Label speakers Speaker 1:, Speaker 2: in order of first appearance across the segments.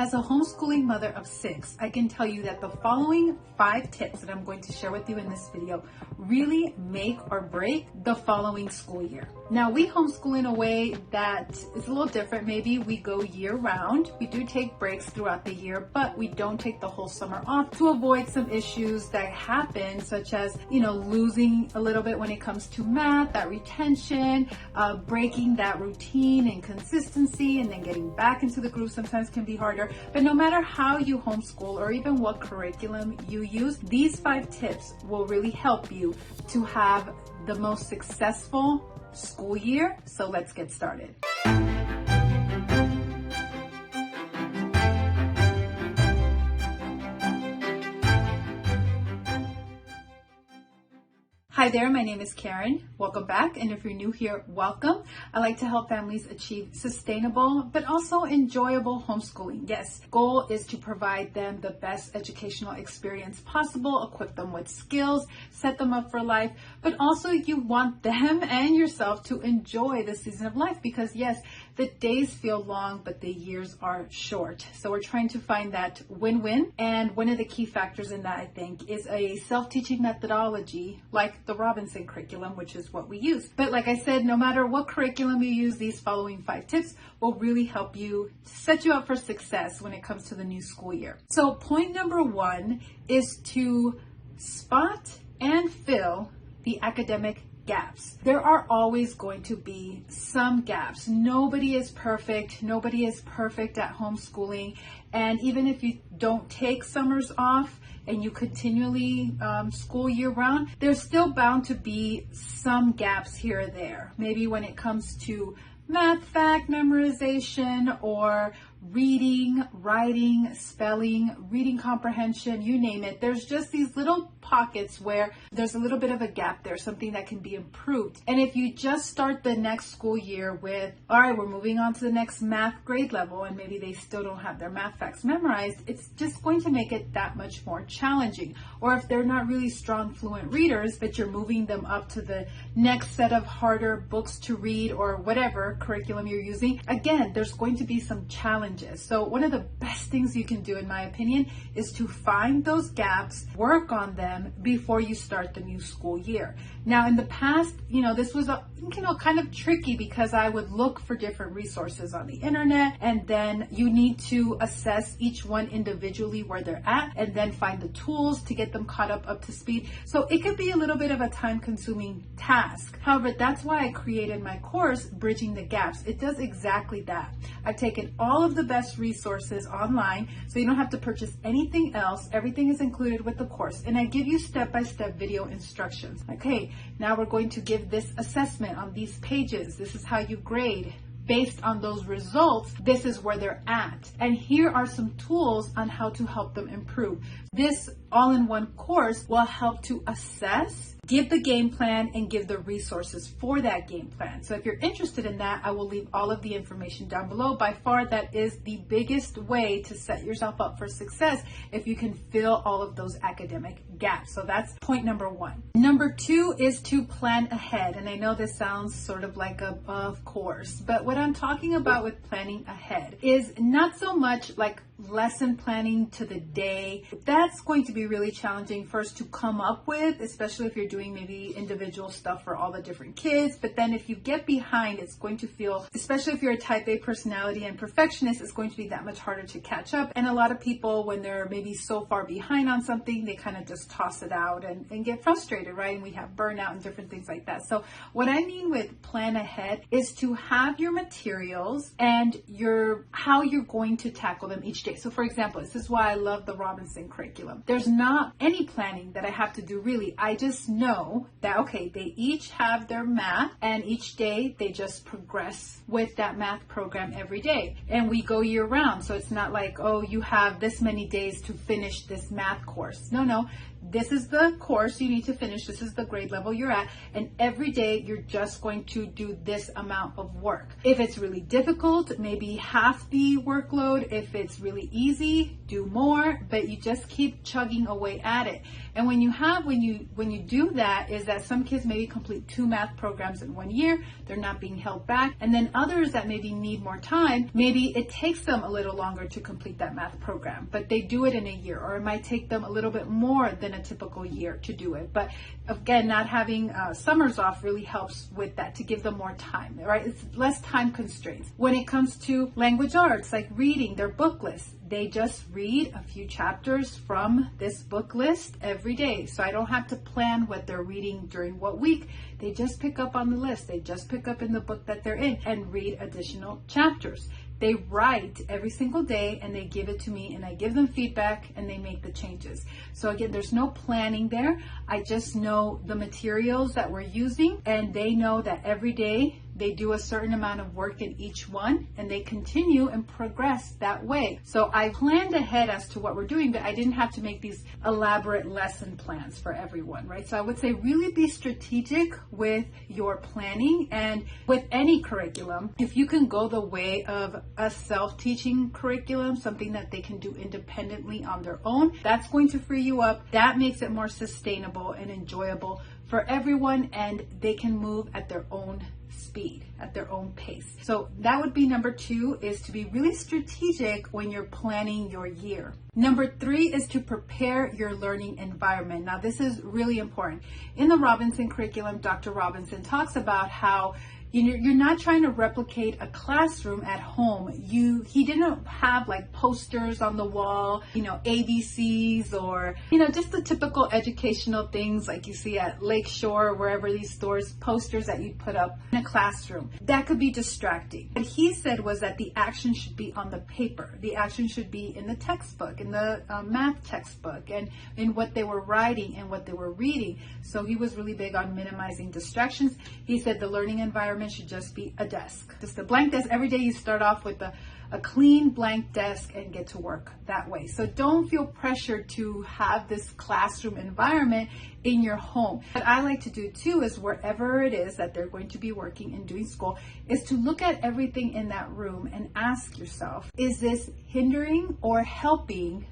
Speaker 1: As a homeschooling mother of 6, I can tell you that the following 5 tips that I'm going to share with you in this video really make or break the following school year. Now, we homeschool in a way that is a little different. Maybe we go year round. We do take breaks throughout the year, but we don't take the whole summer off to avoid some issues that happen, such as, losing a little bit when it comes to math, that retention, breaking that routine and consistency, and then getting back into the groove sometimes can be harder. But no matter how you homeschool or even what curriculum you use, these 5 tips will really help you to have the most successful school year. So let's get started. Hi there, my name is Karen. Welcome back. And if you're new here, welcome. I like to help families achieve sustainable, but also enjoyable homeschooling. Yes, goal is to provide them the best educational experience possible, equip them with skills, set them up for life, but also you want them and yourself to enjoy the season of life because yes, the days feel long, but the years are short. So we're trying to find that win-win. And one of the key factors in that, I think, is a self-teaching methodology like the Robinson curriculum, which is what we use. But like I said, no matter what curriculum you use, these following 5 tips will really help you set you up for success when it comes to the new school year. So point number 1 is to spot and fill the academic gaps. There are always going to be some gaps. Nobody is perfect. Nobody is perfect at homeschooling. And even if you don't take summers off and you continually school year round, there's still bound to be some gaps here or there. Maybe when it comes to math fact memorization or reading, writing, spelling, reading comprehension, you name it. There's just these little pockets where there's a little bit of a gap there, something that can be improved. And if you just start the next school year with, all right, we're moving on to the next math grade level, and maybe they still don't have their math facts memorized, it's just going to make it that much more challenging. Or if they're not really strong, fluent readers, but you're moving them up to the next set of harder books to read or whatever curriculum you're using, again, there's going to be some challenges. So one of the best things you can do, in my opinion, is to find those gaps, work on them before you start the new school year. Now, in the past, this was kind of tricky because I would look for different resources on the internet, and then you need to assess each one individually where they're at, and then find the tools to get them caught up to speed. So it could be a little bit of a time-consuming task. However, that's why I created my course, Bridging the Gaps. It does exactly that. I've taken all of the best resources online, so you don't have to purchase anything else. Everything is included with the course, and I give you step-by-step video instructions. Okay, now we're going to give this assessment on these pages. This is how you grade. Based on those results, this is where they're at. And here are some tools on how to help them improve. This all-in-one course will help to assess, give the game plan, and give the resources for that game plan. So if you're interested in that, I will leave all of the information down below. By far, that is the biggest way to set yourself up for success if you can fill all of those academic gaps. So that's point number 1. Number 2 is to plan ahead. And I know this sounds sort of like a of course, but what I'm talking about with planning ahead is not so much like lesson planning to the day. That's going to be really challenging first to come up with, especially if you're doing maybe individual stuff for all the different kids. But then if you get behind, it's going to feel, especially if you're a type A personality and perfectionist, it's going to be that much harder to catch up. And a lot of people, when they're maybe so far behind on something, they kind of just toss it out and get frustrated, right? And we have burnout and different things like that. So what I mean with plan ahead is to have your materials and how you're going to tackle them each day. So for example, this is why I love the Robinson curriculum. There's not any planning that I have to do really. I just know that, okay, they each have their math and each day they just progress with that math program every day. And we go year round. So it's not like, oh, you have this many days to finish this math course. No. This is the course you need to finish. This is the grade level you're at. And every day you're just going to do this amount of work. If it's really difficult, maybe half the workload. If it's really easy, do more, but you just keep chugging chipping away at it. And when you do that, is that some kids maybe complete 2 math programs in 1 year, they're not being held back. And then others that maybe need more time, maybe it takes them a little longer to complete that math program, but they do it in a year, or it might take them a little bit more than a typical year to do it. But again, not having summers off really helps with that, to give them more time, right? It's less time constraints. When it comes to language arts, like reading their book list, they just read a few chapters from this book list every day. So I don't have to plan what they're reading during what week. They just pick up on the list. They just pick up in the book that they're in and read additional chapters. They write every single day and they give it to me, and I give them feedback and they make the changes. So again, there's no planning there. I just know the materials that we're using, and they know that every day they do a certain amount of work in each one, and they continue and progress that way. So I planned ahead as to what we're doing, but I didn't have to make these elaborate lesson plans for everyone, right? So I would say really be strategic with your planning, and with any curriculum, if you can go the way of a self-teaching curriculum, something that they can do independently on their own, that's going to free you up. That makes it more sustainable and enjoyable for everyone, and they can move at their own speed, at their own pace. So that would be number 2, is to be really strategic when you're planning your year. Number 3 is to prepare your learning environment. Now, this is really important. In the Robinson curriculum, Dr. Robinson talks about how you're not trying to replicate a classroom at home. He didn't have like posters on the wall, ABCs, or, just the typical educational things like you see at Lakeshore or wherever these stores, posters that you put up in a classroom. That could be distracting. What he said was that the action should be on the paper. The action should be in the textbook, in the math textbook, and in what they were writing and what they were reading. So he was really big on minimizing distractions. He said the learning environment should just be a desk, just a blank desk. Every day you start off with a clean blank desk and get to work that way. So don't feel pressured to have this classroom environment in your home. What I like to do too is wherever it is that they're going to be working and doing school, is to look at everything in that room and ask yourself, is this hindering or helping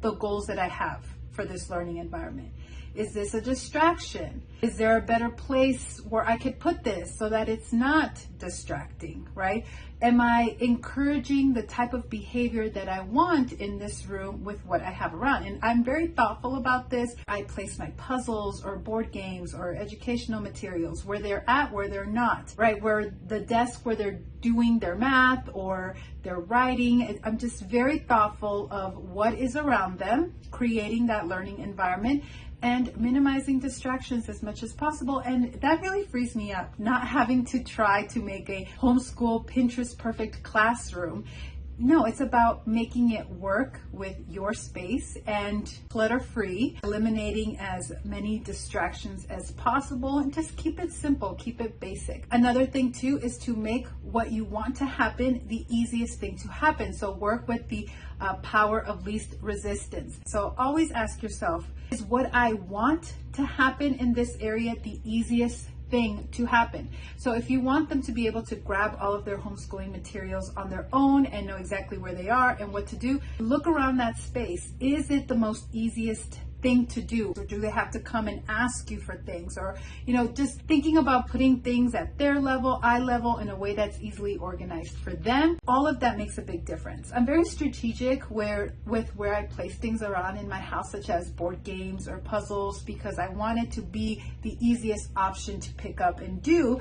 Speaker 1: the goals that I have for this learning environment? Is this a distraction? Is there a better place where I could put this so that it's not distracting, right? Am I encouraging the type of behavior that I want in this room with what I have around? And I'm very thoughtful about this. I place my puzzles or board games or educational materials where they're at, where they're not, right? Where the desk where they're doing their math or their writing. I'm just very thoughtful of what is around them, creating that learning environment and minimizing distractions as much as possible. And that really frees me up, not having to try to make a homeschool Pinterest perfect classroom. No, it's about making it work with your space and clutter-free, eliminating as many distractions as possible, and just keep it simple, keep it basic. Another thing too is to make what you want to happen the easiest thing to happen. So work with the power of least resistance. So always ask yourself, is what I want to happen in this area the easiest thing to happen? So if you want them to be able to grab all of their homeschooling materials on their own and know exactly where they are and what to do, look around that space. Is it the most easiest thing to do? Or do they have to come and ask you for things? Or, just thinking about putting things at their level, eye level, in a way that's easily organized for them. All of that makes a big difference. I'm very strategic with where I place things around in my house, such as board games or puzzles, because I want it to be the easiest option to pick up and do,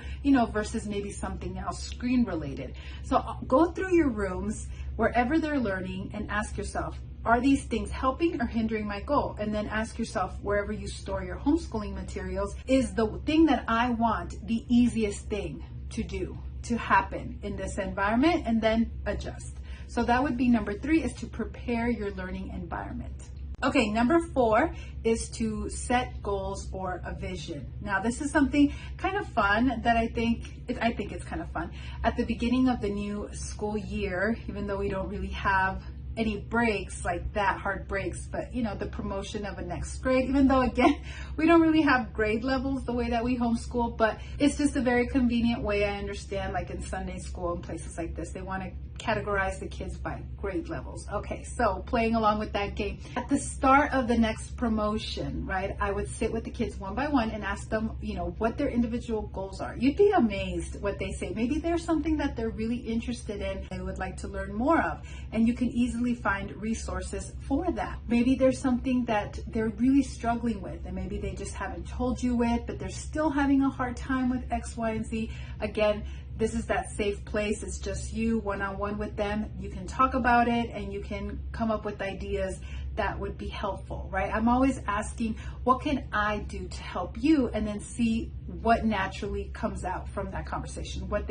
Speaker 1: versus maybe something else screen related. So go through your rooms, wherever they're learning, and ask yourself, are these things helping or hindering my goal? And then ask yourself, wherever you store your homeschooling materials, is the thing that I want the easiest thing to do, to happen in this environment? And then adjust. So that would be number 3, is to prepare your learning environment. Okay, number 4 is to set goals or a vision. Now, this is something kind of fun that I think it's kind of fun. At the beginning of the new school year, even though we don't really have any breaks like that, hard breaks, but the promotion of a next grade, even though again, we don't really have grade levels the way that we homeschool, but it's just a very convenient way. I understand, like in Sunday school and places like this, they want to categorize the kids by grade levels. Okay, so playing along with that game. At the start of the next promotion, right, I would sit with the kids one by one and ask them, what their individual goals are. You'd be amazed what they say. Maybe there's something that they're really interested in, they would like to learn more of, and you can easily find resources for that. Maybe there's something that they're really struggling with, and maybe they just haven't told you it, but they're still having a hard time with X, Y, and Z. Again, this is that safe place. It's just you one-on-one with them. You can talk about it and you can come up with ideas that would be helpful, right? I'm always asking, what can I do to help you? And then see what naturally comes out from that conversation, what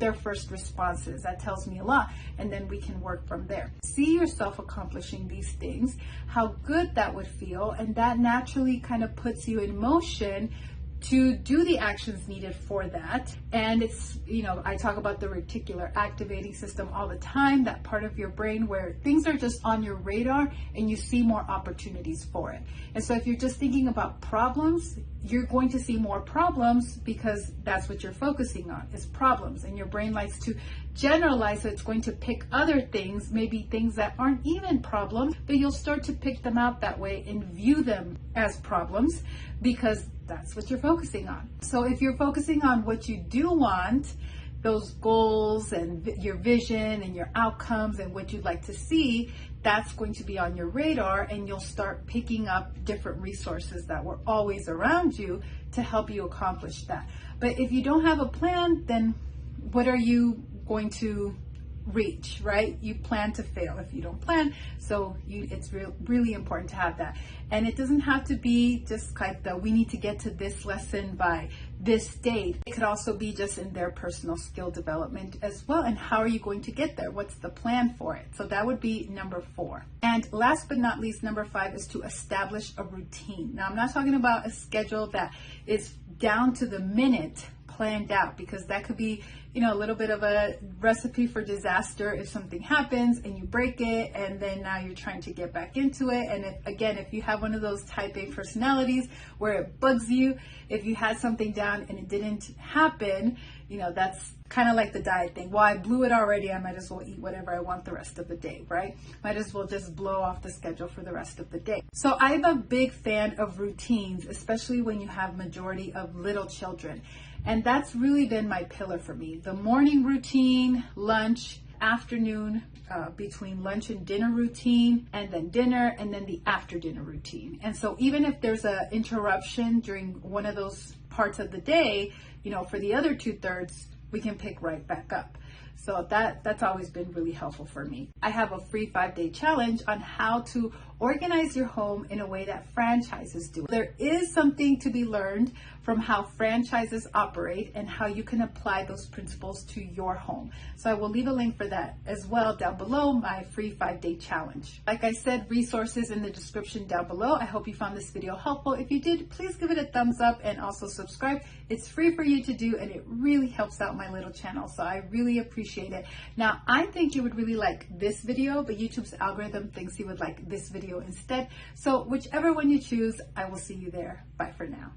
Speaker 1: their first response is. That tells me a lot. And then we can work from there. See yourself accomplishing these things, how good that would feel. And that naturally kind of puts you in motion to do the actions needed for that. And it's, I talk about the reticular activating system all the time, that part of your brain where things are just on your radar and you see more opportunities for it. And so if you're just thinking about problems, you're going to see more problems because that's what you're focusing on, is problems. And your brain likes to generalize, so it's going to pick other things, maybe things that aren't even problems, but you'll start to pick them out that way and view them as problems because that's what you're focusing on. So if you're focusing on what you do want, those goals and your vision and your outcomes and what you'd like to see, that's going to be on your radar, and you'll start picking up different resources that were always around you to help you accomplish that. But if you don't have a plan, then what are you going to reach, right? You plan to fail if you don't plan. So it's really important to have that. And it doesn't have to be just like we need to get to this lesson by this date. It could also be just in their personal skill development as well. And how are you going to get there? What's the plan for it? So that would be number 4. And last but not least, number 5 is to establish a routine. Now, I'm not talking about a schedule that is down to the minute planned out, because that could be, a little bit of a recipe for disaster if something happens and you break it, and then now you're trying to get back into it. And if you have one of those type A personalities where it bugs you, if you had something down and it didn't happen, that's kind of like the diet thing. Well, I blew it already. I might as well eat whatever I want the rest of the day, right? Might as well just blow off the schedule for the rest of the day. So I'm a big fan of routines, especially when you have majority of little children. And that's really been my pillar for me. The morning routine, lunch, afternoon, between lunch and dinner routine, and then dinner, and then the after dinner routine. And so even if there's an interruption during one of those parts of the day, for the other 2/3, we can pick right back up. So that's always been really helpful for me. I have a free 5-day challenge on how to organize your home in a way that franchises do. There is something to be learned from how franchises operate and how you can apply those principles to your home. So I will leave a link for that as well down below, my free 5-day challenge. Like I said, resources in the description down below. I hope you found this video helpful. If you did, please give it a thumbs up and also subscribe. It's free for you to do, and it really helps out my little channel. So I really appreciate it. Now, I think you would really like this video, but YouTube's algorithm thinks you would like this video instead. So whichever one you choose, I will see you there. Bye for now.